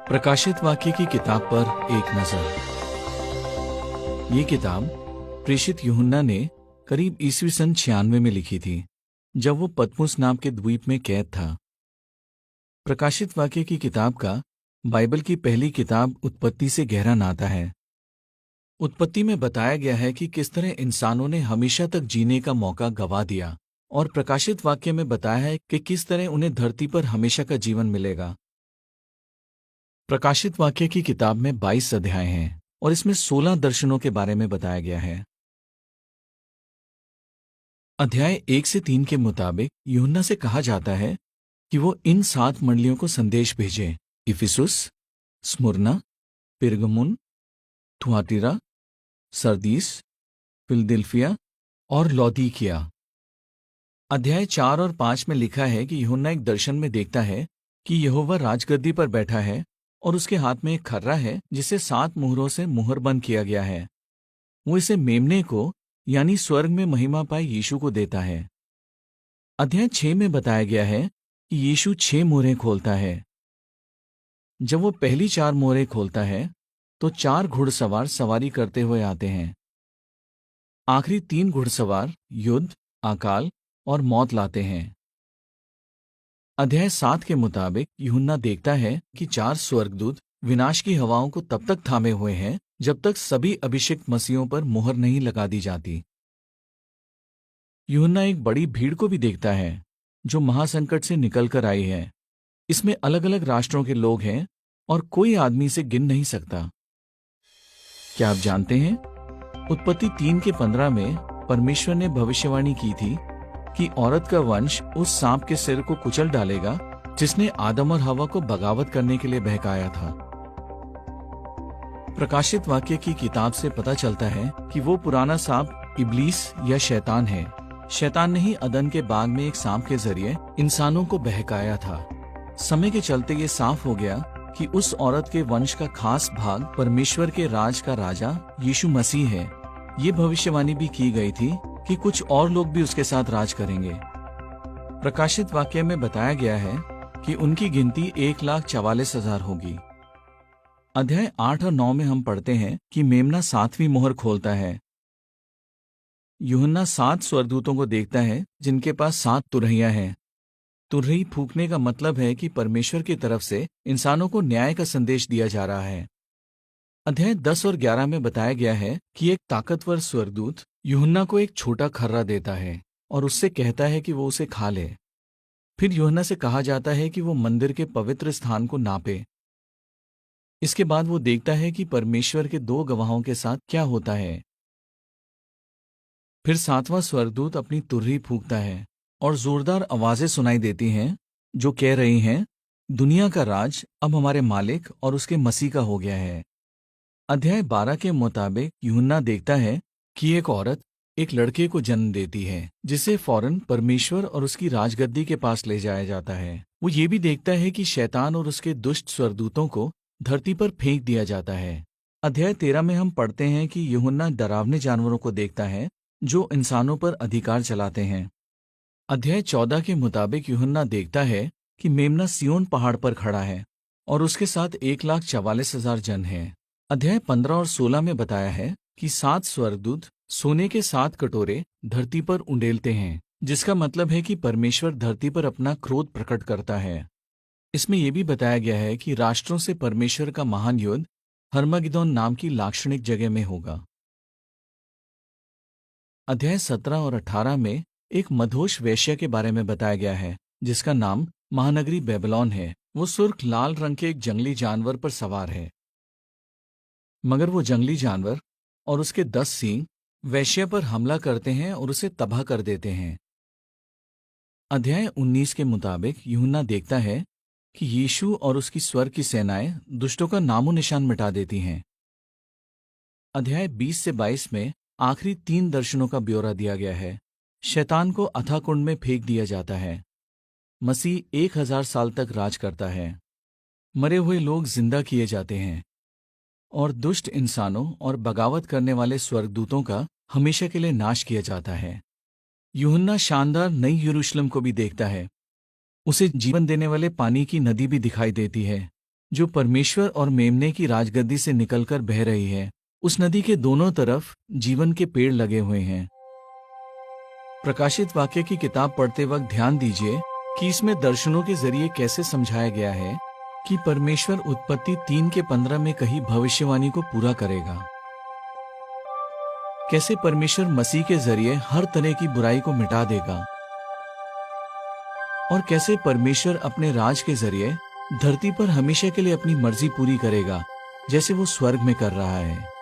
प्रकाशित वाक्य की किताब पर एक नजर। ये किताब प्रेषित यूहन्ना ने करीब ईस्वी सन 96 में लिखी थी, जब वो पतमुस नाम के द्वीप में कैद था। प्रकाशित वाक्य की किताब का बाइबल की पहली किताब उत्पत्ति से गहरा नाता है। उत्पत्ति में बताया गया है कि किस तरह इंसानों ने हमेशा तक जीने का मौका गंवा दिया, और प्रकाशित वाक्य में बताया है कि किस तरह उन्हें धरती पर हमेशा का जीवन मिलेगा। प्रकाशित वाक्य की किताब में 22 अध्याय हैं और इसमें 16 दर्शनों के बारे में बताया गया है। अध्याय 1 से 3 के मुताबिक यूहन्ना से कहा जाता है कि वो इन 7 मंडलियों को संदेश भेजे: Ephesus, Smyrna, Pergamum, Thyatira, Sardis, Philadelphia और लौदीकिया। अध्याय 4 और 5 में लिखा है कि यूहन्ना एक दर्शन में देखता है कि यहोवा राजगद्दी पर बैठा है और उसके हाथ में एक खर्रा है जिसे 7 मुहरों से मुहरबंद किया गया है। वो इसे मेमने को, यानी स्वर्ग में महिमा पाए यीशु को देता है। अध्याय 6 में बताया गया है कि यीशु 6 मोहरें खोलता है। जब वो पहली 4 मोहरें खोलता है तो 4 घुड़सवार सवारी करते हुए आते हैं। आखिरी 3 घुड़सवार युद्ध, अकाल और मौत लाते हैं। अध्याय 7 के मुताबिक यूहन्ना देखता है कि 4 स्वर्गदूत विनाश की हवाओं को तब तक थामे हुए हैं जब तक सभी अभिषिक्त मसीहों पर मुहर नहीं लगा दी जाती। यूहन्ना एक बड़ी भीड़ को भी देखता है जो महासंकट से निकलकर आई है। इसमें अलग अलग राष्ट्रों के लोग हैं और कोई आदमी इसे गिन नहीं सकता। क्या आप जानते हैं, उत्पत्ति 3 के 15 में परमेश्वर ने भविष्यवाणी की थी कि औरत का वंश उस सांप के सिर को कुचल डालेगा जिसने आदम और हवा को बगावत करने के लिए बहकाया था। प्रकाशित वाक्य की किताब से पता चलता है कि वो पुराना सांप इब्लीस या शैतान है। शैतान ने ही अदन के बाग में एक सांप के जरिए इंसानों को बहकाया था। समय के चलते ये साफ हो गया कि उस औरत के वंश का खास भाग परमेश्वर के राज का राजा यीशु मसीह है। ये भविष्यवाणी भी की गई थी कि कुछ और लोग भी उसके साथ राज करेंगे। प्रकाशित वाक्य में बताया गया है कि उनकी गिनती 1,44,000 होगी। अध्याय 8 और 9 में हम पढ़ते हैं कि मेमना 7वीं मोहर खोलता है। यूहन्ना 7 स्वर्गदूतों को देखता है जिनके पास 7 तुरहियां हैं। तुरही फूंकने का मतलब है कि परमेश्वर की तरफ से इंसानों को न्याय का संदेश दिया जा रहा है। अध्याय 10 और 11 में बताया गया है कि एक ताकतवर स्वर्गदूत यूहन्ना को एक छोटा खर्रा देता है और उससे कहता है कि वो उसे खा ले। फिर यूहन्ना से कहा जाता है कि वो मंदिर के पवित्र स्थान को नापे। इसके बाद वो देखता है कि परमेश्वर के 2 गवाहों के साथ क्या होता है। फिर 7वां स्वर्गदूत अपनी तुरही फूंकता है और जोरदार आवाजें सुनाई देती हैं जो कह रही हैं, दुनिया का राज अब हमारे मालिक और उसके मसीह का हो गया है। अध्याय 12 के मुताबिक यूहन्ना देखता है कि एक औरत एक लड़के को जन्म देती है जिसे फौरन परमेश्वर और उसकी राजगद्दी के पास ले जाया जाता है। वो ये भी देखता है कि शैतान और उसके दुष्ट स्वर्गदूतों को धरती पर फेंक दिया जाता है। अध्याय 13 में हम पढ़ते हैं कि यूहन्ना डरावने जानवरों को देखता है जो इंसानों पर अधिकार चलाते हैं। अध्याय 14 के मुताबिक यूहन्ना देखता है कि मेमना सिय्योन पहाड़ पर खड़ा है और उसके साथ 1,44,000 जन हैं। अध्याय 15 और 16 में बताया है कि 7 स्वर्गदूत सोने के 7 कटोरे धरती पर उंडेलते हैं, जिसका मतलब है कि परमेश्वर धरती पर अपना क्रोध प्रकट करता है। इसमें यह भी बताया गया है कि राष्ट्रों से परमेश्वर का महान युद्ध हर्मगिदोन नाम की लाक्षणिक जगह में होगा। अध्याय 17 और 18 में एक मधोश वेश्या के बारे में बताया गया है जिसका नाम महानगरी बेबीलोन है। वो सुर्ख लाल रंग के एक जंगली जानवर पर सवार है, मगर वो जंगली जानवर और उसके 10 सींग वेश्या पर हमला करते हैं और उसे तबाह कर देते हैं। अध्याय 19 के मुताबिक यूहन्ना देखता है कि यीशु और उसकी स्वर्ग की सेनाएं दुष्टों का नामो निशान मिटा देती हैं। अध्याय 20 से 22 में आखिरी 3 दर्शनों का ब्यौरा दिया गया है। शैतान को अथाह कुंड में फेंक दिया जाता है। मसीह 1000 साल तक राज करता है। मरे हुए लोग जिंदा किए जाते हैं और दुष्ट इंसानों और बगावत करने वाले स्वर्गदूतों का हमेशा के लिए नाश किया जाता है। यूहन्ना शानदार नई यरूशलेम को भी देखता है। उसे जीवन देने वाले पानी की नदी भी दिखाई देती है जो परमेश्वर और मेमने की राजगद्दी से निकलकर बह रही है। उस नदी के दोनों तरफ जीवन के पेड़ लगे हुए हैं। प्रकाशित वाक्य की किताब पढ़ते वक्त ध्यान दीजिए कि इसमें दर्शनों के जरिए कैसे समझाया गया है कि परमेश्वर उत्पत्ति 3:15 में कही भविष्यवाणी को पूरा करेगा। कैसे परमेश्वर मसीह के जरिए हर तरह की बुराई को मिटा देगा और कैसे परमेश्वर अपने राज के जरिए धरती पर हमेशा के लिए अपनी मर्जी पूरी करेगा, जैसे वो स्वर्ग में कर रहा है।